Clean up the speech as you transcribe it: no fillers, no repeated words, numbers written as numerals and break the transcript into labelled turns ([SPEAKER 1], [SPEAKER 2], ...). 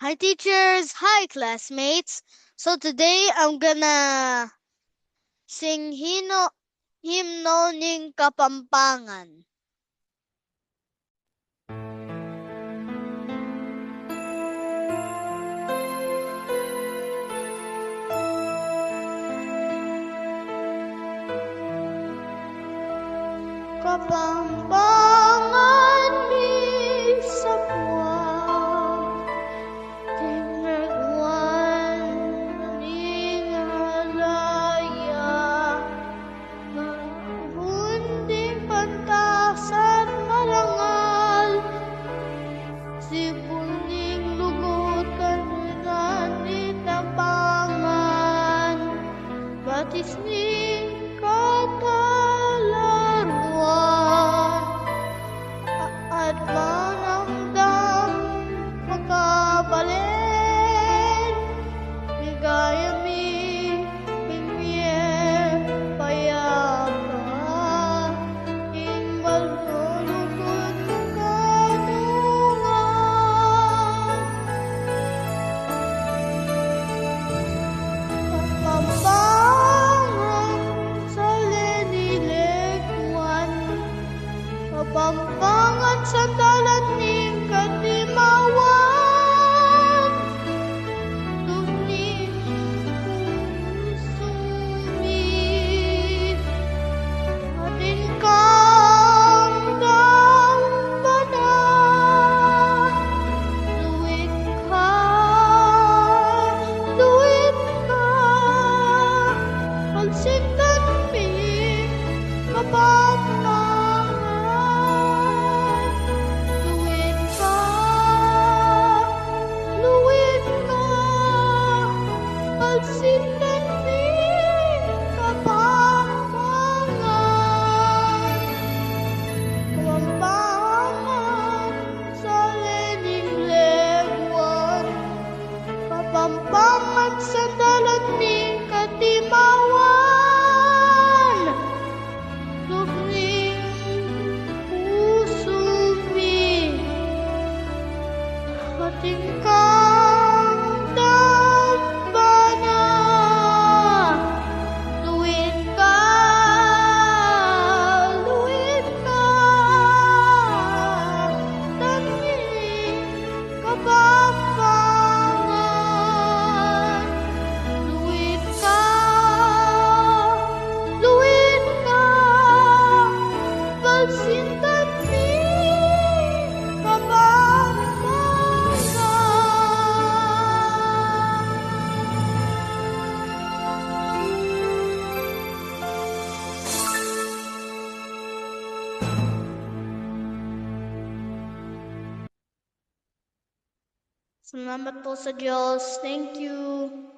[SPEAKER 1] Hi teachers, hi classmates. So today I'm gonna sing himno ning Kapampangan. Kapampangan mi sa buwan, tinagwan ning halaya, mahunding pantasan marangal, sibuning lugutan ni tabangan, batis ni katalaruan, at manamdam makabalen, ligaya mi hingye payapa, imbal lulukot kadungan. Kapampangan sa lenilekuan, kapampangan sa dalan ning katimawan, tugning sumi, atin kang dambana, duwit ka, duwit ka, pagsintan mi, kapampangan, luwit ka, pagsintan mi, kapampangan. Kapampangan sa lening lebuan, kapampangan sa dalan ning katimawan, tugning puso mi, ating kang dambana, luwit ka, tanging kapampangan, luwit ka, pagsintan mi, Salamat po sa Diyos. Thank you.